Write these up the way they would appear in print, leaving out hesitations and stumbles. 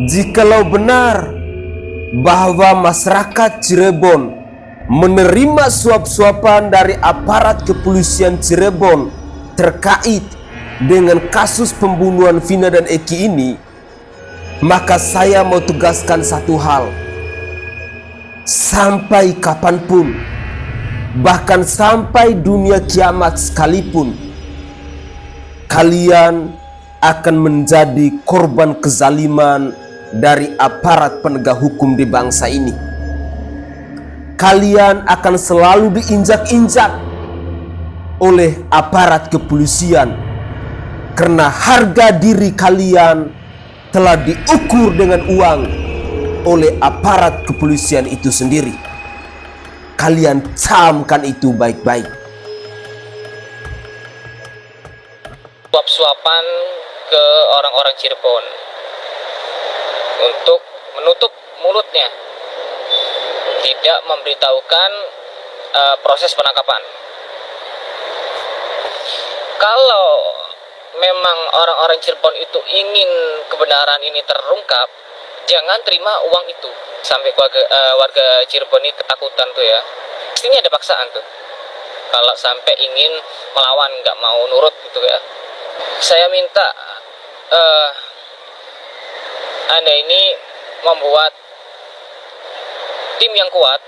Jikalau benar bahwa masyarakat Cirebon menerima suap-suapan dari aparat kepolisian Cirebon terkait dengan kasus pembunuhan Vina dan Eki ini, maka saya mau tegaskan satu hal. Sampai kapanpun, bahkan sampai dunia kiamat sekalipun, kalian akan menjadi korban kezaliman dari aparat penegak hukum di bangsa ini. Kalian akan selalu diinjak-injak oleh aparat kepolisian karena harga diri kalian telah diukur dengan uang oleh aparat kepolisian itu sendiri. Kalian camkan itu baik-baik. Suap-suapan ke orang-orang Cirebon untuk menutup mulutnya, tidak memberitahukan proses penangkapan. Kalau memang orang-orang Cirebon itu ingin kebenaran ini terungkap, jangan terima uang itu. Sampai warga Cirebon ini ketakutan tuh ya. Pastinya ada paksaan tuh. Kalau sampai ingin melawan, nggak mau nurut gitu ya. Saya minta Anda ini membuat tim yang kuat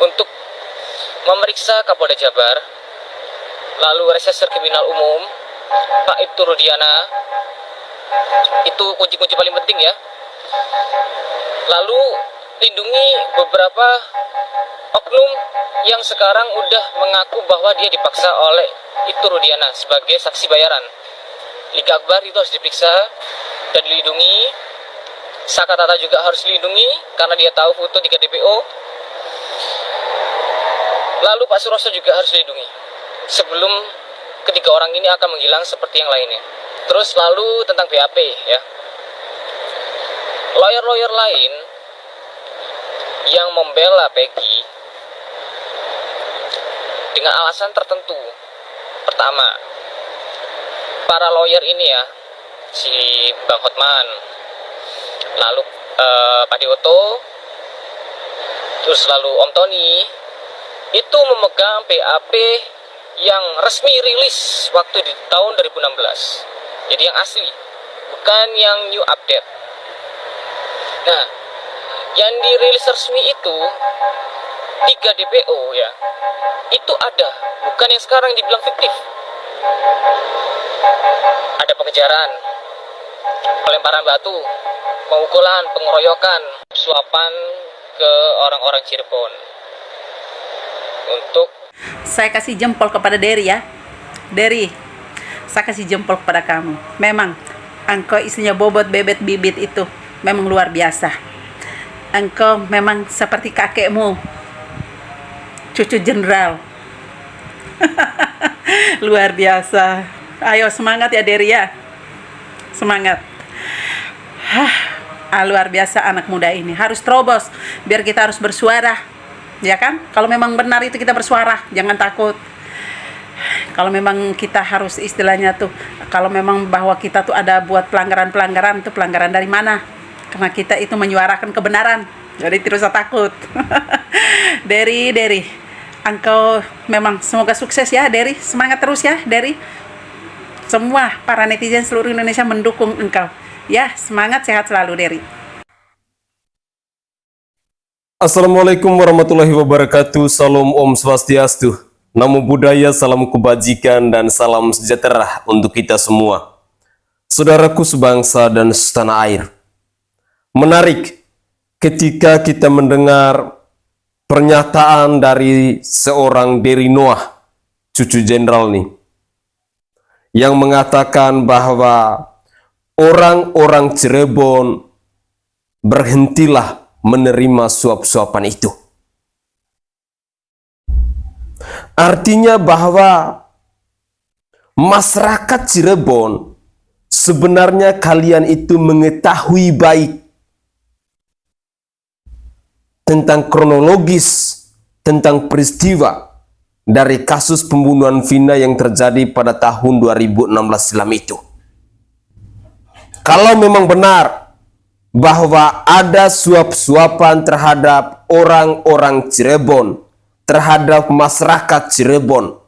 untuk memeriksa Kapolda Jabar, lalu Reserse Kriminal Umum, Pak Ibtu Rudiana, itu kunci-kunci paling penting ya. Lalu lindungi beberapa oknum yang sekarang udah mengaku bahwa dia dipaksa oleh Ibtu Rudiana sebagai saksi bayaran. Liga Akbar itu harus diperiksa dan dilindungi. Saka Tata juga harus dilindungi karena dia tahu foto 3 DPO. Lalu Pak Suroso juga harus dilindungi sebelum ketiga orang ini akan menghilang seperti yang lainnya. Terus lalu tentang BAP ya. Lawyer-lawyer lain yang membela Peggy dengan alasan tertentu. Pertama, para lawyer ini ya, si Bang Hotman, lalu Pak Dewoto, terus lalu Om Tony, itu memegang BAP yang resmi rilis waktu di tahun 2016. Jadi yang asli, bukan yang new update. Nah, yang dirilis resmi itu 3 DPO ya, itu ada, bukan yang sekarang dibilang fiktif. Ada pengejaran, pelemparan batu, pemukulan, pengeroyokan, suapan ke orang-orang Cirebon. Untuk saya kasih jempol kepada Dery ya. Dery, saya kasih jempol kepada kamu. Memang engkau isinya bobot bebet bibit itu memang luar biasa. Engkau memang seperti kakekmu, cucu jenderal. Luar biasa. Ayo semangat ya Dery ya. Semangat. Luar biasa anak muda ini. Harus terobos biar kita harus bersuara. Ya kan? Kalau memang benar itu kita bersuara, jangan takut. Kalau memang kita harus istilahnya tuh, kalau memang bahwa kita tuh ada buat pelanggaran-pelanggaran, itu pelanggaran dari mana? Karena kita itu menyuarakan kebenaran. Jadi tidak usah takut. Dery, engkau memang semoga sukses ya Dery. Semangat terus ya Dery. Semua para netizen seluruh Indonesia mendukung engkau. Ya, semangat, sehat selalu Dery. Assalamualaikum warahmatullahi wabarakatuh. Salam Om Swastiastu. Namo Buddhaya, salam kebajikan dan salam sejahtera untuk kita semua. Saudaraku sebangsa dan setanah air. Menarik ketika kita mendengar pernyataan dari seorang Dery Noah, cucu jenderal nih, yang mengatakan bahwa orang-orang Cirebon berhentilah menerima suap-suapan itu. Artinya bahwa masyarakat Cirebon sebenarnya kalian itu mengetahui baik tentang kronologis, tentang peristiwa dari kasus pembunuhan Vina yang terjadi pada tahun 2016 silam itu. Kalau memang benar bahwa ada suap-suapan terhadap orang-orang Cirebon, terhadap masyarakat Cirebon.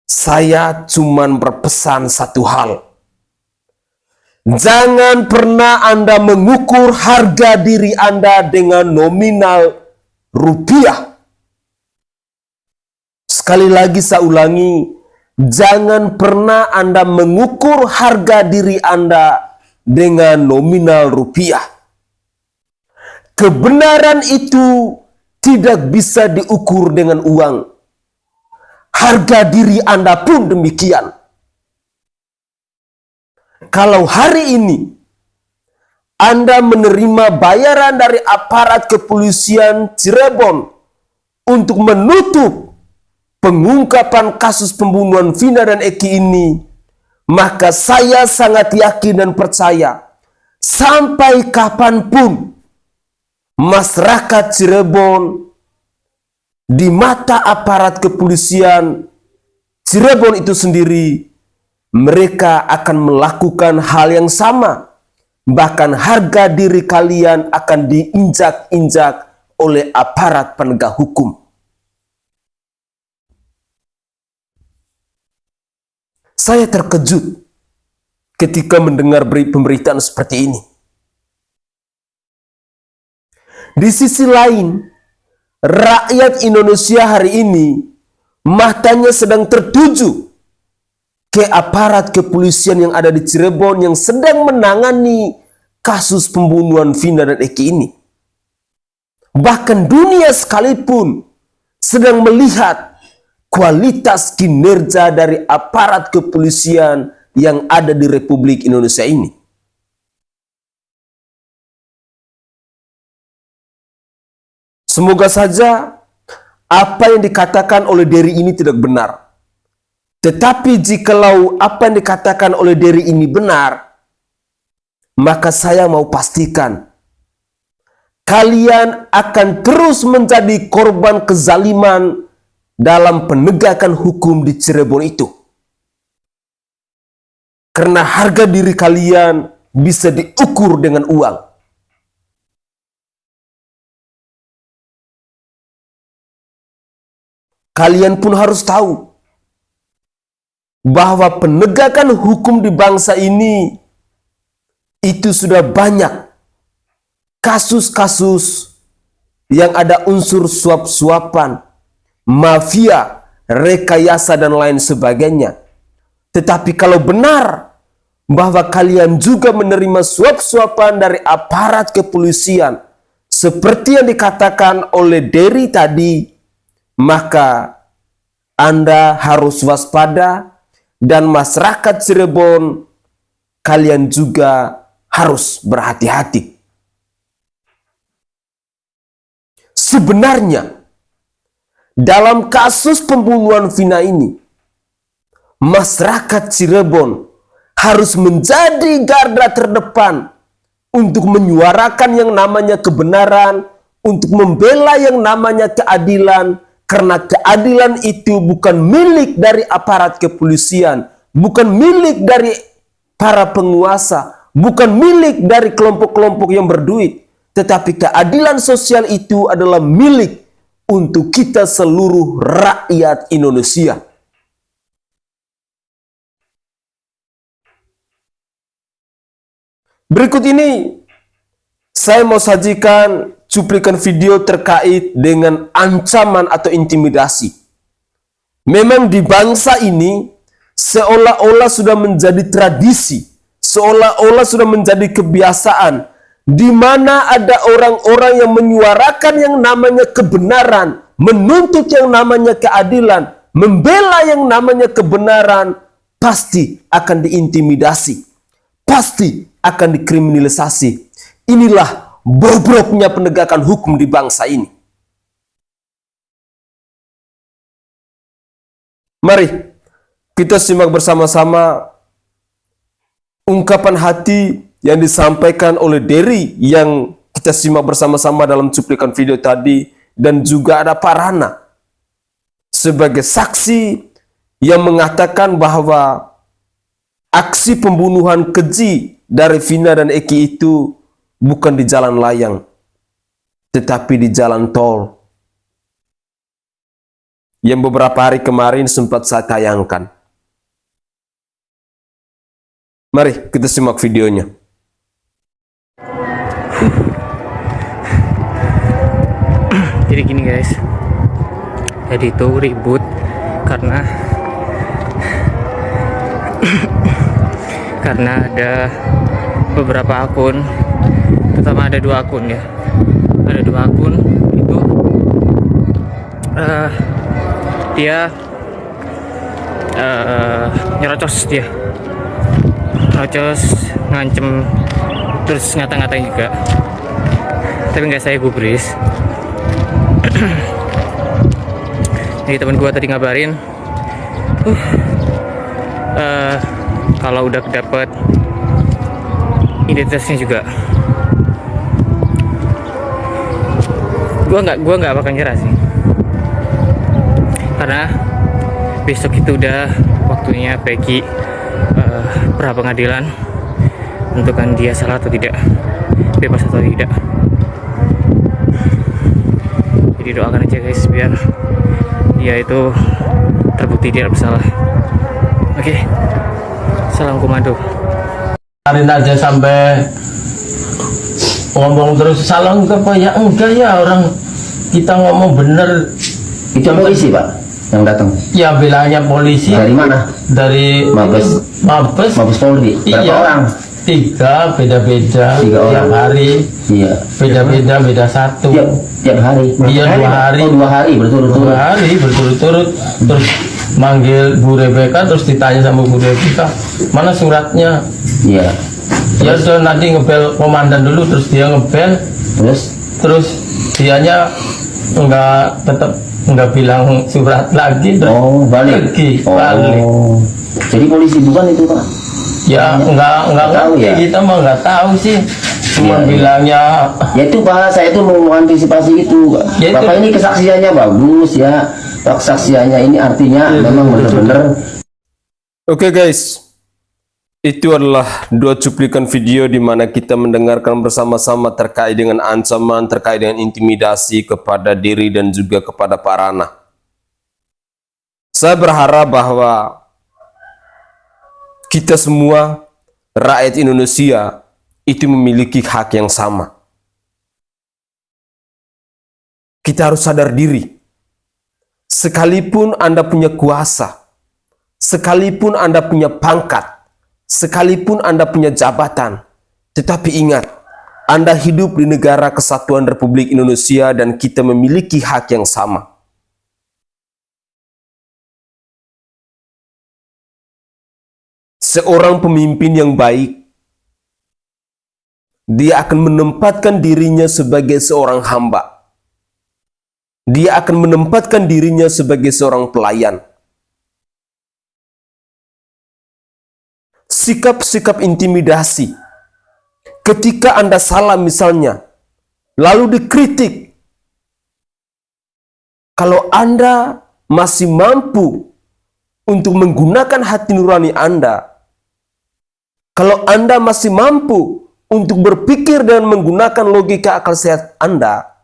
Saya cuman berpesan satu hal. Jangan pernah Anda mengukur harga diri Anda dengan nominal rupiah. Sekali lagi saya ulangi, jangan pernah Anda mengukur harga diri Anda dengan nominal rupiah. Kebenaran itu tidak bisa diukur dengan uang. Harga diri Anda pun demikian. Kalau hari ini Anda menerima bayaran dari aparat kepolisian Cirebon untuk menutup pengungkapan kasus pembunuhan Vina dan Eki ini, maka saya sangat yakin dan percaya, sampai kapanpun masyarakat Cirebon di mata aparat kepolisian Cirebon itu sendiri, mereka akan melakukan hal yang sama. Bahkan harga diri kalian akan diinjak-injak oleh aparat penegak hukum. Saya terkejut ketika mendengar pemberitaan seperti ini. Di sisi lain, rakyat Indonesia hari ini matanya sedang tertuju ke aparat kepolisian yang ada di Cirebon yang sedang menangani kasus pembunuhan Vina dan Eki ini. Bahkan dunia sekalipun sedang melihat kualitas kinerja dari aparat kepolisian yang ada di Republik Indonesia ini. Semoga saja apa yang dikatakan oleh Dery ini tidak benar. Tetapi jikalau apa yang dikatakan oleh Dery ini benar, maka saya mau pastikan kalian akan terus menjadi korban kezaliman dalam penegakan hukum di Cirebon itu. Karena harga diri kalian bisa diukur dengan uang. Kalian pun harus tahu bahwa penegakan hukum di bangsa ini itu sudah banyak kasus-kasus yang ada unsur suap-suapan, mafia, rekayasa, dan lain sebagainya. Tetapi kalau benar bahwa kalian juga menerima suap-suapan dari aparat kepolisian, seperti yang dikatakan oleh Dery tadi, maka Anda harus waspada, dan masyarakat Cirebon, kalian juga harus berhati-hati. Sebenarnya, dalam kasus pembunuhan Vina ini, masyarakat Cirebon harus menjadi garda terdepan untuk menyuarakan yang namanya kebenaran, untuk membela yang namanya keadilan, karena keadilan itu bukan milik dari aparat kepolisian, bukan milik dari para penguasa, bukan milik dari kelompok-kelompok yang berduit, tetapi keadilan sosial itu adalah milik untuk kita seluruh rakyat Indonesia. Berikut ini saya mau sajikan cuplikan video terkait dengan ancaman atau intimidasi. Memang di bangsa ini seolah-olah sudah menjadi tradisi, seolah-olah sudah menjadi kebiasaan, di mana ada orang-orang yang menyuarakan yang namanya kebenaran, menuntut yang namanya keadilan, membela yang namanya kebenaran, pasti akan diintimidasi, pasti akan dikriminalisasi. Inilah bobroknya penegakan hukum di bangsa ini. Mari kita simak bersama-sama ungkapan hati yang disampaikan oleh Dery yang kita simak bersama-sama dalam cuplikan video tadi, dan juga ada Pak Rana sebagai saksi yang mengatakan bahwa aksi pembunuhan keji dari Vina dan Eki itu bukan di jalan layang, tetapi di jalan tol. Yang beberapa hari kemarin sempat saya tayangkan. Mari kita simak videonya. Jadi gini guys, jadi itu ribut karena ada beberapa akun, terutama ada 2 akun ya, ada 2 akun itu dia nyerocos, ngancem, terus ngata-ngatain juga, tapi nggak saya gubris. Jadi temen gua tadi ngabarin kalau udah dapet identitasnya juga. Gua nggak bakal nyerah sih, karena besok itu udah waktunya Peggy pra pengadilan menentukan dia salah atau tidak, bebas atau tidak. Jadi doakan aja guys, biar dia itu terbukti dia bersalah. Oke, salam komando. Kemarin aja sampai ngomong terus salah enggak Pak, ya enggak ya, orang kita ngomong bener. Itu polisi Pak yang datang. Ya bilangnya polisi. Dari mana? Dari Mabes Polri. Berapa iya, orang? 3 beda-beda. 3 orang. Tiap hari. Iya. Beda-beda, beda 1. Tiap hari. Iya 2 hari. Oh 2 hari berturut-turut. 2 hari berturut-turut. Terus manggil Bu Rebeka, terus ditanya sama Bu Rebeka, mana suratnya? Iya. Ya sudah, nanti ngebel komandan dulu, terus dia ngebel, terus dianya tetap nggak bilang surat lagi, terus balik. Balik. Jadi polisi bukan itu Pak? Ya nggak tahu ya. Kita mah nggak tahu sih. Cuma bilangnya. Ya itu Pak, saya tuh mau mengantisipasi itu. Ya, Bapak ini kesaksiannya bagus ya. Kesaksiannya ini artinya memang benar-benar. Oke guys, itu adalah 2 cuplikan video di mana kita mendengarkan bersama-sama terkait dengan ancaman, terkait dengan intimidasi kepada diri dan juga kepada Pak Rana. Saya berharap bahwa kita semua, rakyat Indonesia, itu memiliki hak yang sama. Kita harus sadar diri. Sekalipun Anda punya kuasa, sekalipun Anda punya pangkat, sekalipun Anda punya jabatan, tetapi ingat, Anda hidup di negara kesatuan Republik Indonesia dan kita memiliki hak yang sama. Seorang pemimpin yang baik, dia akan menempatkan dirinya sebagai seorang hamba. Dia akan menempatkan dirinya sebagai seorang pelayan. Sikap-sikap intimidasi, ketika Anda salah misalnya, lalu dikritik, kalau Anda masih mampu untuk menggunakan hati nurani Anda, kalau Anda masih mampu untuk berpikir dan menggunakan logika akal sehat Anda,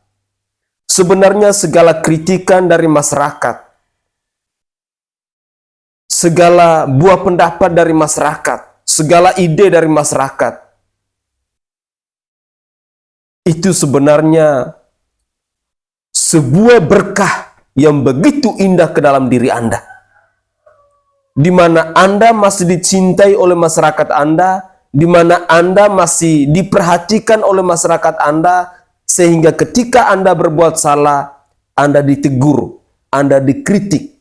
sebenarnya segala kritikan dari masyarakat, segala buah pendapat dari masyarakat, segala ide dari masyarakat, itu sebenarnya sebuah berkah yang begitu indah ke dalam diri Anda, di mana Anda masih dicintai oleh masyarakat Anda, di mana Anda masih diperhatikan oleh masyarakat Anda, sehingga ketika Anda berbuat salah, Anda ditegur, Anda dikritik.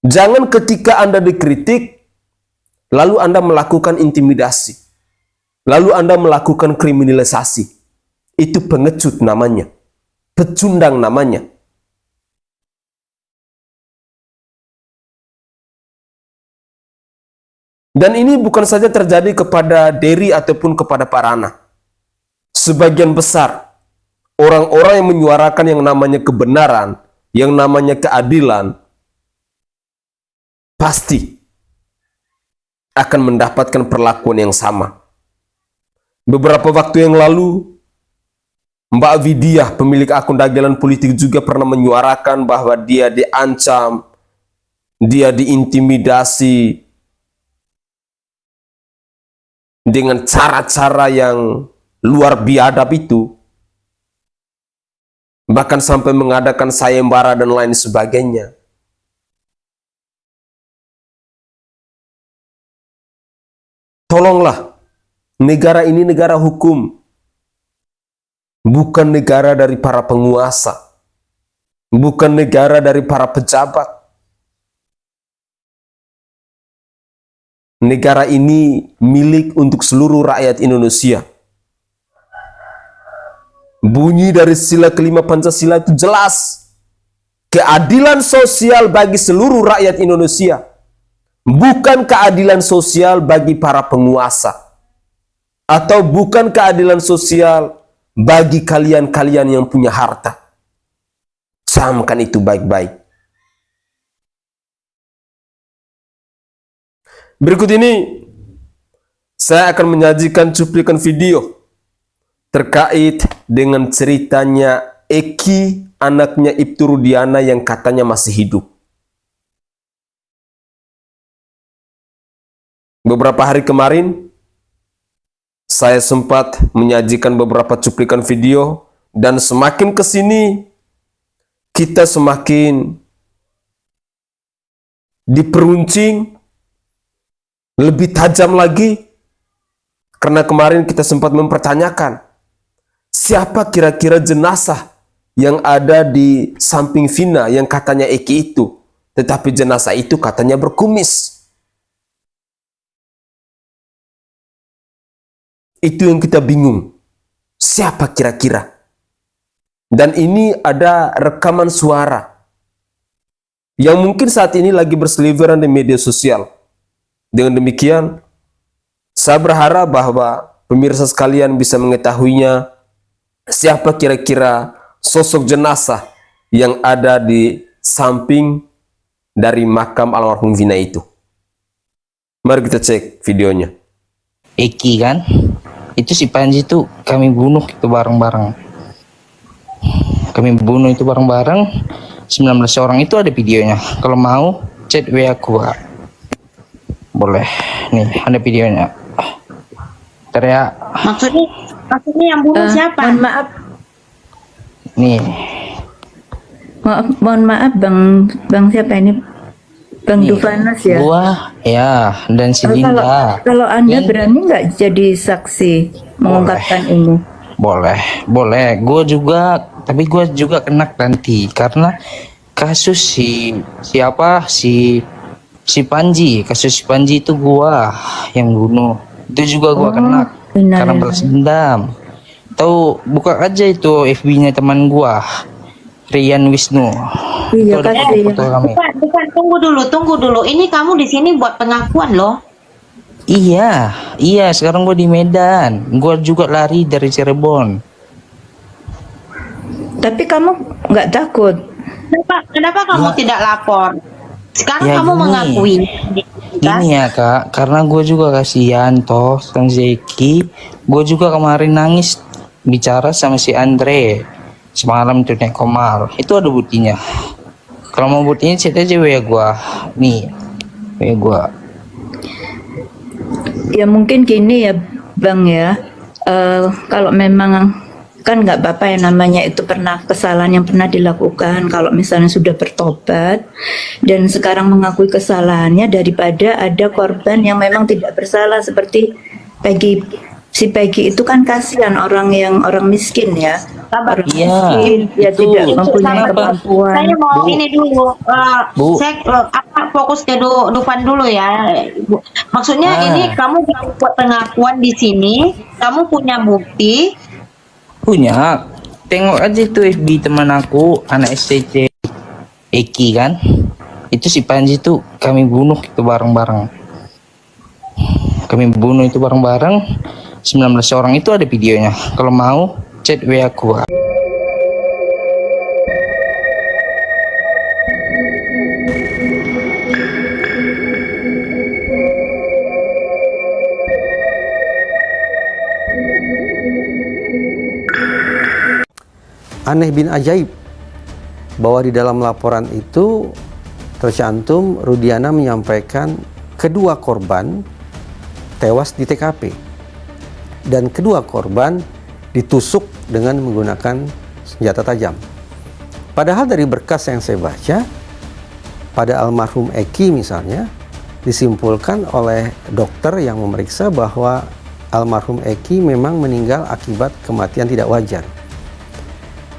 Jangan ketika Anda dikritik, lalu Anda melakukan intimidasi, lalu Anda melakukan kriminalisasi. Itu pengecut namanya, pecundang namanya. Dan ini bukan saja terjadi kepada Dery ataupun kepada Pak Rana. Sebagian besar orang-orang yang menyuarakan yang namanya kebenaran, yang namanya keadilan, pasti akan mendapatkan perlakuan yang sama. Beberapa waktu yang lalu, Mbak Widya, pemilik akun dagelan politik, juga pernah menyuarakan bahwa dia diancam, dia diintimidasi dengan cara-cara yang luar biadab itu. Bahkan sampai mengadakan sayembara dan lain sebagainya. Tolonglah, negara ini negara hukum, bukan negara dari para penguasa, bukan negara dari para pejabat. Negara ini milik untuk seluruh rakyat Indonesia. Bunyi dari sila kelima Pancasila itu jelas. Keadilan sosial bagi seluruh rakyat Indonesia, bukan keadilan sosial bagi para penguasa, atau bukan keadilan sosial bagi kalian-kalian yang punya harta. Camkan itu baik-baik. Berikut ini saya akan menyajikan cuplikan video terkait dengan ceritanya Eki, anaknya Ibtu Rudiana yang katanya masih hidup. Beberapa hari kemarin, saya sempat menyajikan beberapa cuplikan video, dan semakin ke sini, kita semakin diperuncing lebih tajam lagi, karena kemarin kita sempat mempertanyakan, siapa kira-kira jenazah yang ada di samping Vina yang katanya Eki itu, tetapi jenazah itu katanya berkumis. Itu yang kita bingung. Siapa kira-kira? Dan ini ada rekaman suara yang mungkin saat ini lagi berseliweran di media sosial. Dengan demikian, saya berharap bahwa pemirsa sekalian bisa mengetahuinya, siapa kira-kira sosok jenazah yang ada di samping dari makam almarhum Vina itu. Mari kita cek videonya. Eki kan, itu si Panji tuh kami bunuh itu bareng-bareng. Kami bunuh itu bareng-bareng, 19 orang itu ada videonya. Kalau mau chat WA gua. Boleh. Nih, ada videonya. Ntar ya. Maksudnya yang bunuh siapa? Mohon maaf, Nih, mohon maaf Bang siapa ini? Bang nih. Dufanus ya. Gua ya, dan si Linda. Kalau Anda Dan- berani nggak jadi saksi mengungkapkan ini? Boleh. Gue juga, tapi gue juga kena nanti karena kasus si Panji, kasus si Panji itu gua yang bunuh. Itu juga gua kena benar. karena balas dendam. Tahu, buka aja itu FB-nya teman gua, Rian Wisnu. Iya, Itu ada kasih. foto kami. Bukan, tunggu dulu. Ini kamu di sini buat pengakuan loh. Iya, sekarang gua di Medan. Gua juga lari dari Cirebon. Tapi kamu nggak takut? Kenapa kamu tidak lapor? Sekarang Ya, kamu gini. mengakui. Gini ya kak, karena gue juga kasihan toh tentang Zeki. Gue juga kemarin nangis bicara sama si Andre semalam tuh naik Komar. Itu ada buktinya. Kalau mau buktinya chat aja WA gue. Nih, WA gue. Ya mungkin gini ya Bang ya. Kalau memang kan nggak apa-apa ya, namanya itu pernah kesalahan yang pernah dilakukan. Kalau misalnya sudah bertobat dan sekarang mengakui kesalahannya, daripada ada korban yang memang tidak bersalah seperti Peggy. Si Peggy itu kan kasihan orang miskin ya. Orang Iya, miskin, dia itu. tidak mempunyai Kenapa? kemampuan. Saya mau Bu. ini dulu. Bu. Saya fokus ke Dufan dulu ya. Maksudnya ini kamu buat pengakuan di sini, kamu punya bukti. Punya. Tengok aja itu FB teman aku, anak SCC Eki kan. Itu si Panji tuh kami bunuh itu bareng-bareng. Kami bunuh itu bareng-bareng. 19 orang itu ada videonya. Kalau mau chat WA gua. aneh bin ajaib bahwa di dalam laporan itu tercantum Rudiana menyampaikan kedua korban tewas di TKP dan kedua korban ditusuk dengan menggunakan senjata tajam. Padahal dari berkas yang saya baca, pada almarhum Eki misalnya, disimpulkan oleh dokter yang memeriksa bahwa almarhum Eki memang meninggal akibat kematian tidak wajar.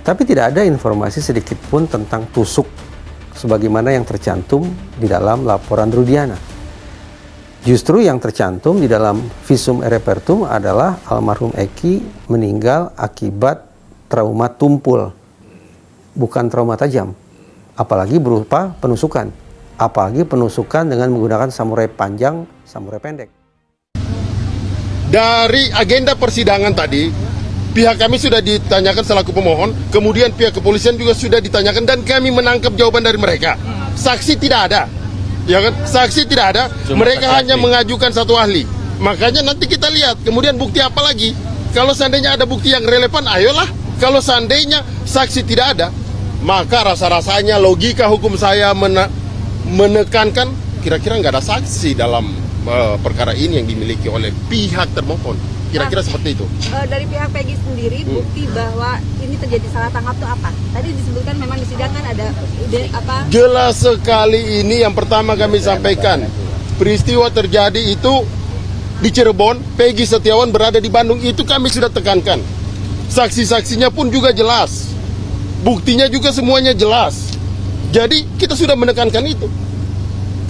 Tapi tidak ada informasi sedikit pun tentang tusuk sebagaimana yang tercantum di dalam laporan Rudiana. Justru yang tercantum di dalam visum et repertum adalah almarhum Eki meninggal akibat trauma tumpul, bukan trauma tajam, apalagi berupa penusukan, apalagi penusukan dengan menggunakan samurai panjang, samurai pendek. Dari agenda persidangan tadi, pihak kami sudah ditanyakan selaku pemohon, kemudian pihak kepolisian juga sudah ditanyakan dan kami menangkap jawaban dari mereka. Saksi tidak ada, ya kan? Saksi tidak ada, mereka hanya mengajukan satu ahli. Makanya nanti kita lihat, kemudian bukti apa lagi? Kalau seandainya ada bukti yang relevan, ayolah. Kalau seandainya saksi tidak ada, maka rasa-rasanya logika hukum saya menekankan kira-kira nggak ada saksi dalam perkara ini yang dimiliki oleh pihak termohon. Kira-kira seperti itu. Dari pihak Peggy sendiri, bukti bahwa ini terjadi salah tangkap itu apa? Tadi disebutkan memang di sidang kan ada ide apa? Jelas sekali ini yang pertama kami sampaikan. Peristiwa terjadi itu di Cirebon, Peggy Setiawan berada di Bandung, itu kami sudah tekankan. Saksi-saksinya pun juga jelas. Buktinya juga semuanya jelas. Jadi kita sudah menekankan itu.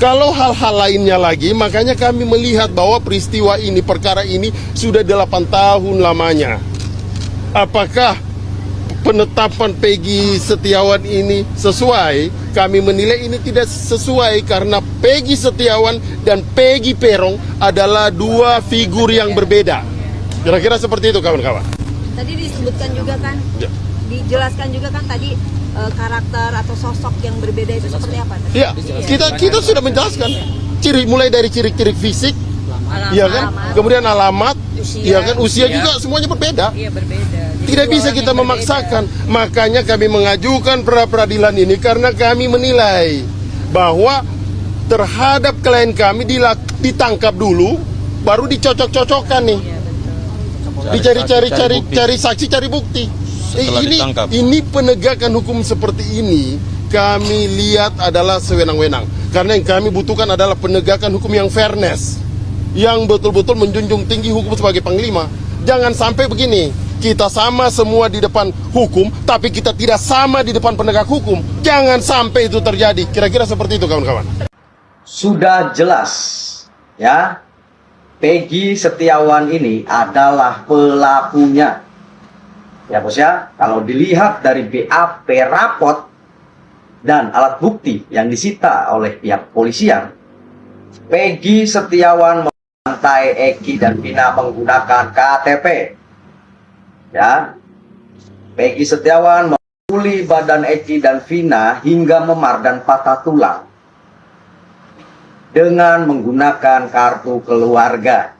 Kalau hal-hal lainnya lagi, makanya kami melihat bahwa peristiwa ini, perkara ini sudah 8 tahun lamanya. Apakah penetapan Peggy Setiawan ini sesuai? Kami menilai ini tidak sesuai karena Peggy Setiawan dan Peggy Peron adalah dua figur yang berbeda. Kira-kira seperti itu kawan-kawan. Tadi disebutkan juga kan, dijelaskan juga kan tadi karakter atau sosok yang berbeda itu seperti apa? Ya, kita sudah menjelaskan mulai dari ciri-ciri fisik, ya kan, kemudian alamat, ya kan, usia juga semuanya berbeda. Iya, berbeda. Tidak bisa kita memaksakan. Makanya kami mengajukan pra-peradilan ini karena kami menilai bahwa terhadap klien kami ditangkap dulu, baru dicocok-cocokkan nih, dicari saksi, cari bukti. Ini penegakan hukum seperti ini kami lihat adalah sewenang-wenang. Karena yang kami butuhkan adalah penegakan hukum yang fairness, yang betul-betul menjunjung tinggi hukum sebagai panglima. Jangan sampai begini, kita sama semua di depan hukum, tapi kita tidak sama di depan penegak hukum. Jangan sampai itu terjadi. Kira-kira seperti itu kawan-kawan. Sudah jelas, ya, Peggy Setiawan ini adalah pelakunya. Ya bos ya, kalau dilihat dari BAP rapot dan alat bukti yang disita oleh pihak polisian, Peggy Setiawan membantai Eki dan Vina menggunakan KTP. Ya, Peggy Setiawan memukuli badan Eki dan Vina hingga memar dan patah tulang dengan menggunakan kartu keluarga.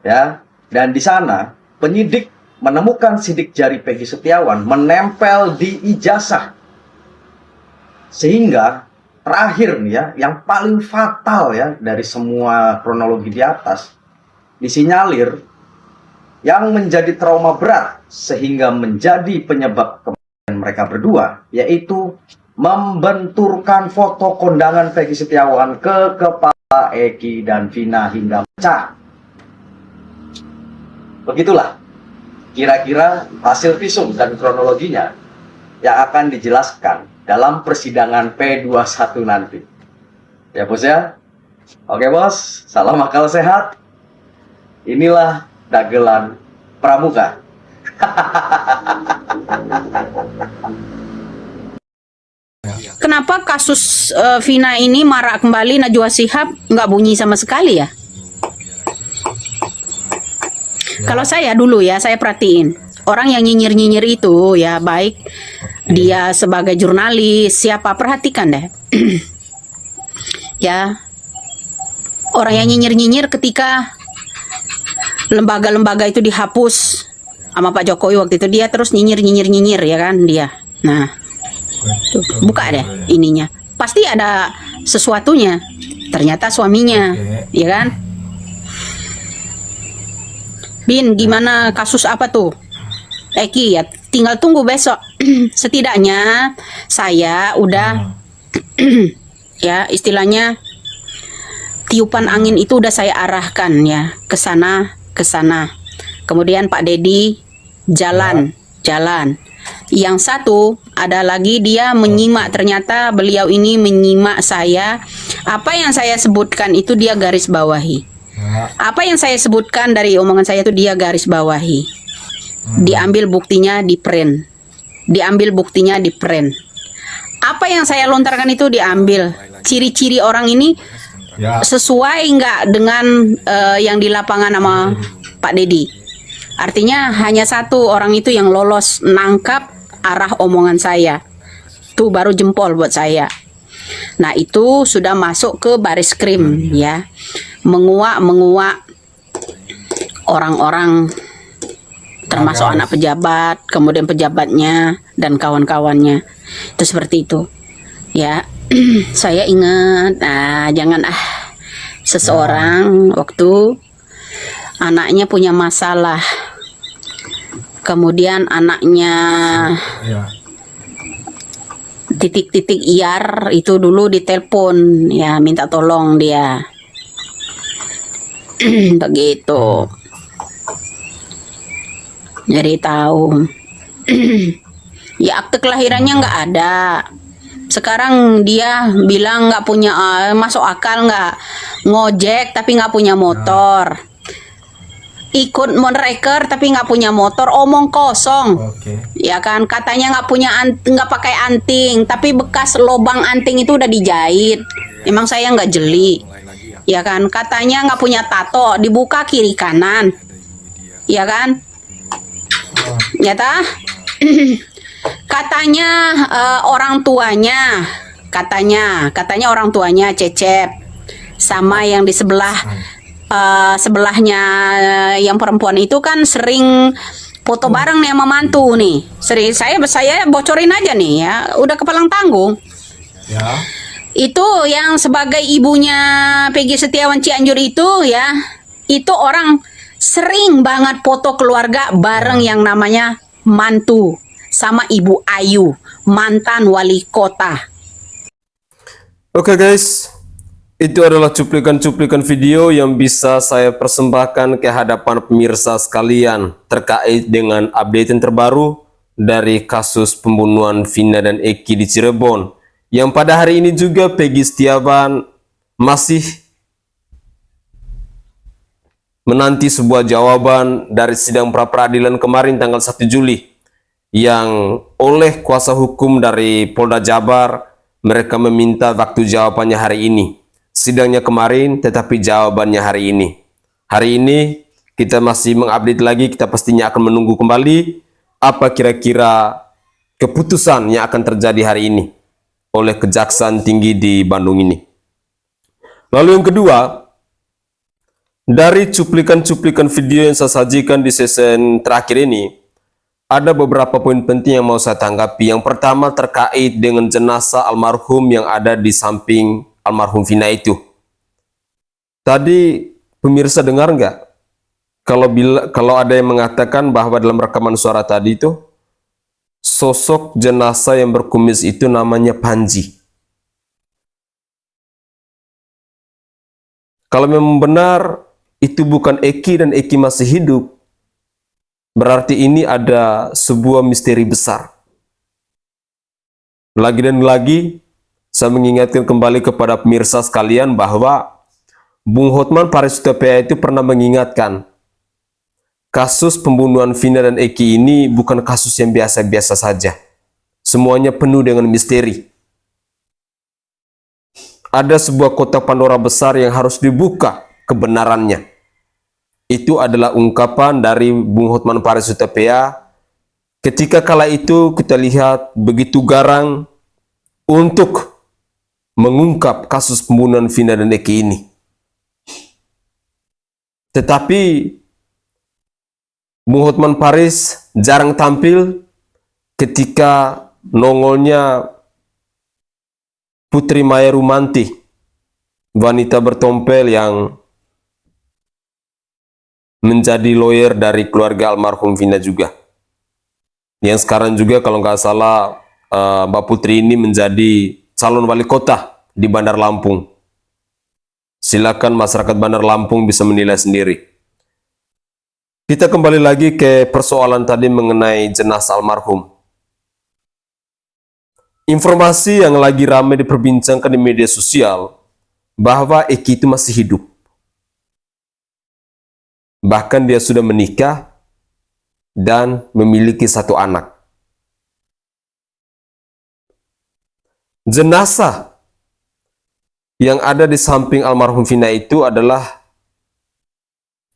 Ya, dan di sana penyidik menemukan sidik jari Peggy Setiawan menempel di ijazah. Sehingga terakhir nih ya, yang paling fatal ya dari semua kronologi di atas, disinyalir yang menjadi trauma berat sehingga menjadi penyebab kematian mereka berdua, yaitu membenturkan foto kondangan Peggy Setiawan ke kepala Eki dan Vina hingga pecah. Begitulah kira-kira hasil visum dan kronologinya yang akan dijelaskan dalam persidangan P21 nanti. Ya bos ya. Oke bos, salam akal sehat. Inilah dagelan pramuka. Kenapa kasus Vina ini marak kembali, Najwa Shihab nggak bunyi sama sekali ya? Kalau saya dulu ya, saya perhatiin orang yang nyinyir-nyinyir itu ya, baik dia sebagai jurnalis, siapa, perhatikan deh. Ya, orang yang nyinyir-nyinyir ketika lembaga-lembaga itu dihapus, sama Pak Jokowi waktu itu, dia terus nyinyir ya kan dia. Nah, tuh, buka deh ininya. Pasti ada sesuatunya. Ternyata suaminya, ya kan? Bin, gimana kasus apa tuh? Eki, ya tinggal tunggu besok. Setidaknya saya udah ya istilahnya tiupan angin itu udah saya arahkan ya ke sana. Kemudian Pak Dedi jalan. Yang satu ada lagi dia menyimak, ternyata beliau ini menyimak saya. Apa yang saya sebutkan itu dia garis bawahi. Apa yang saya sebutkan dari omongan saya itu dia garis bawahi. Diambil buktinya di print. Apa yang saya lontarkan itu diambil. Ciri-ciri orang ini sesuai nggak dengan yang di lapangan sama Pak Dedi. Artinya hanya satu orang itu yang lolos nangkap arah omongan saya. Tuh baru jempol buat saya. Nah itu sudah masuk ke baris krim ya. Menguak orang-orang termasuk anak pejabat, kemudian pejabatnya dan kawan-kawannya. Itu seperti itu. Ya, saya ingat, jangan seseorang waktu anaknya punya masalah, kemudian anaknya titik-titik IAR itu dulu ditelepon ya, minta tolong dia. Begitu. Jadi tahu. Ya akte kelahirannya nggak ada. Sekarang dia bilang nggak punya, masuk akal nggak, ngojek tapi nggak punya motor, ikut monreker tapi nggak punya motor, omong kosong. Ya kan, katanya nggak pakai anting, tapi bekas lobang anting itu udah dijahit. Emang saya nggak jeli. Ya kan, katanya nggak punya tato, dibuka kiri kanan. Ya kan, nyata. Katanya orang tuanya, katanya orang tuanya Cecep sama yang di sebelahnya yang perempuan itu kan sering foto bareng nih sama mantu nih. Sering saya bocorin aja nih ya, udah kepalang tanggung. Ya. Itu yang sebagai ibunya Peggy Setiawan Cianjur itu ya, itu orang sering banget foto keluarga bareng yang namanya mantu sama Ibu Ayu, mantan wali kota. Oke guys, itu adalah cuplikan-cuplikan video yang bisa saya persembahkan ke hadapan pemirsa sekalian terkait dengan update yang terbaru dari kasus pembunuhan Vina dan Eki di Cirebon, yang pada hari ini juga Peggy Setiawan masih menanti sebuah jawaban dari sidang pra-peradilan kemarin tanggal 1 Juli yang oleh kuasa hukum dari Polda Jabar mereka meminta waktu jawabannya hari ini. Sidangnya kemarin tetapi jawabannya hari ini. Hari ini kita masih mengupdate lagi, kita pastinya akan menunggu kembali apa kira-kira keputusan yang akan terjadi hari ini oleh Kejaksaan Tinggi di Bandung ini. Lalu yang kedua, dari cuplikan-cuplikan video yang saya sajikan di season terakhir ini, ada beberapa poin penting yang mau saya tanggapi. Yang pertama terkait dengan jenazah almarhum yang ada di samping almarhum Vina itu. Tadi pemirsa dengar nggak? Kalau ada yang mengatakan bahwa dalam rekaman suara tadi itu, sosok jenazah yang berkumis itu namanya Panji. Kalau memang benar itu bukan Eki dan Eki masih hidup, berarti ini ada sebuah misteri besar. Lagi dan lagi, saya mengingatkan kembali kepada pemirsa sekalian bahwa Bung Hotman Paris Hutapea itu pernah mengingatkan, kasus pembunuhan Vina dan Eki ini bukan kasus yang biasa-biasa saja. Semuanya penuh dengan misteri. Ada sebuah kotak Pandora besar yang harus dibuka kebenarannya. Itu adalah ungkapan dari Bung Hotman Paris Hutapea ketika kala itu kita lihat begitu garang untuk mengungkap kasus pembunuhan Vina dan Eki ini. Tetapi Bung Hotman Paris jarang tampil ketika nongolnya Putri Maya Rumanti, wanita bertompel yang menjadi lawyer dari keluarga almarhum Vina juga. Yang sekarang juga kalau nggak salah Mbak Putri ini menjadi calon wali kota di Bandar Lampung. Silakan masyarakat Bandar Lampung bisa menilai sendiri. Kita kembali lagi ke persoalan tadi mengenai jenazah almarhum. Informasi yang lagi ramai diperbincangkan di media sosial bahwa Eki itu masih hidup. Bahkan dia sudah menikah dan memiliki 1 anak. Jenazah yang ada di samping almarhum Vina itu adalah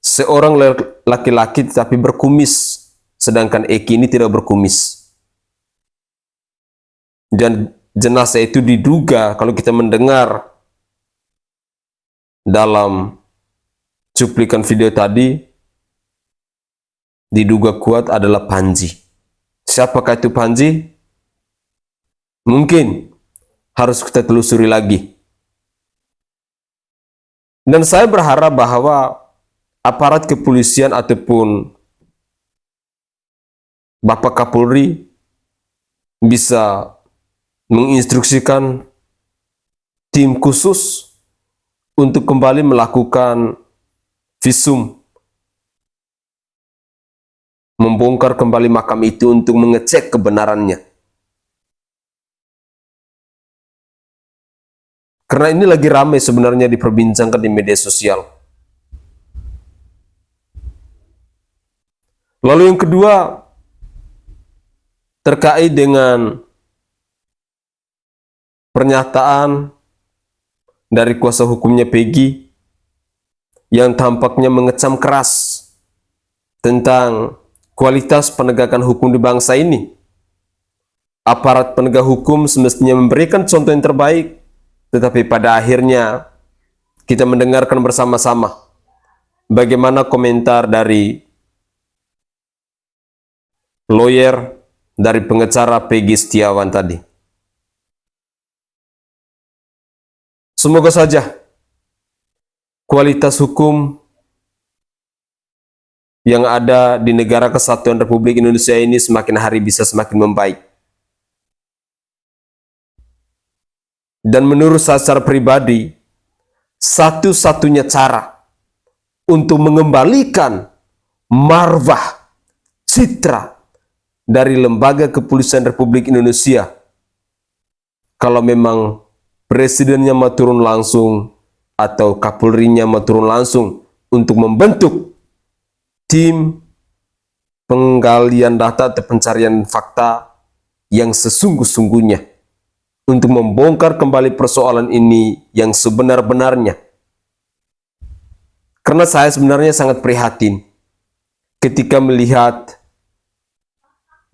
seorang laki-laki tetapi berkumis, sedangkan Eki ini tidak berkumis. Dan jenazah itu diduga, kalau kita mendengar dalam cuplikan video tadi, diduga kuat adalah Panji. Siapakah itu Panji? Mungkin harus kita telusuri lagi. Dan saya berharap bahwa aparat kepolisian ataupun Bapak Kapolri bisa menginstruksikan tim khusus untuk kembali melakukan visum, membongkar kembali makam itu untuk mengecek kebenarannya. Karena ini lagi ramai sebenarnya diperbincangkan di media sosial. Lalu yang kedua, terkait dengan pernyataan dari kuasa hukumnya Peggy yang tampaknya mengecam keras tentang kualitas penegakan hukum di bangsa ini. Aparat penegak hukum semestinya memberikan contoh yang terbaik, tetapi pada akhirnya kita mendengarkan bersama-sama bagaimana komentar dari lawyer dari pengacara Peggy Setiawan tadi. Semoga saja kualitas hukum yang ada di negara kesatuan Republik Indonesia ini semakin hari bisa semakin membaik. Dan menurut saya secara pribadi, satu-satunya cara untuk mengembalikan marwah, citra dari lembaga kepolisian Republik Indonesia, kalau memang presidennya mau turun langsung atau Kapolrinya mau turun langsung untuk membentuk tim penggalian data atau pencarian fakta yang sesungguh-sungguhnya untuk membongkar kembali persoalan ini yang sebenar-benarnya. Karena saya sebenarnya sangat prihatin ketika melihat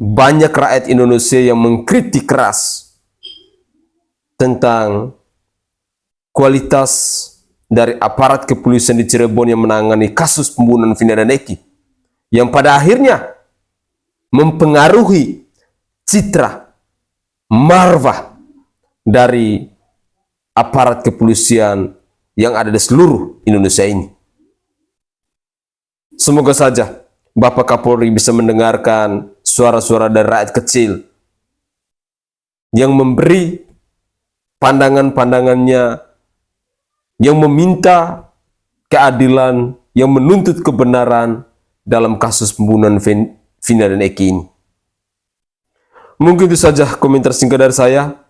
banyak rakyat Indonesia yang mengkritik keras tentang kualitas dari aparat kepolisian di Cirebon yang menangani kasus pembunuhan Vina dan Eki, yang pada akhirnya mempengaruhi citra, marwah dari aparat kepolisian yang ada di seluruh Indonesia ini. Semoga saja Bapak Kapolri bisa mendengarkan suara-suara dari rakyat kecil yang memberi pandangan-pandangannya, yang meminta keadilan, yang menuntut kebenaran dalam kasus pembunuhan Vina dan Eki ini. Mungkin itu saja komentar singkat dari saya.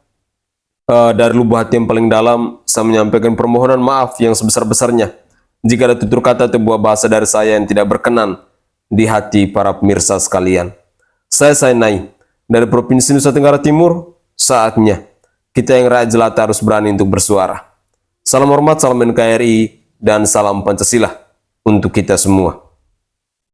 Dari lubuk hati yang paling dalam, saya menyampaikan permohonan maaf yang sebesar-besarnya jika ada tutur kata atau buah bahasa dari saya yang tidak berkenan di hati para pemirsa sekalian. Saya Sainai dari Provinsi Nusa Tenggara Timur. Saatnya kita yang rakyat jelata harus berani untuk bersuara. Salam hormat, salam NKRI, dan salam Pancasila untuk kita semua.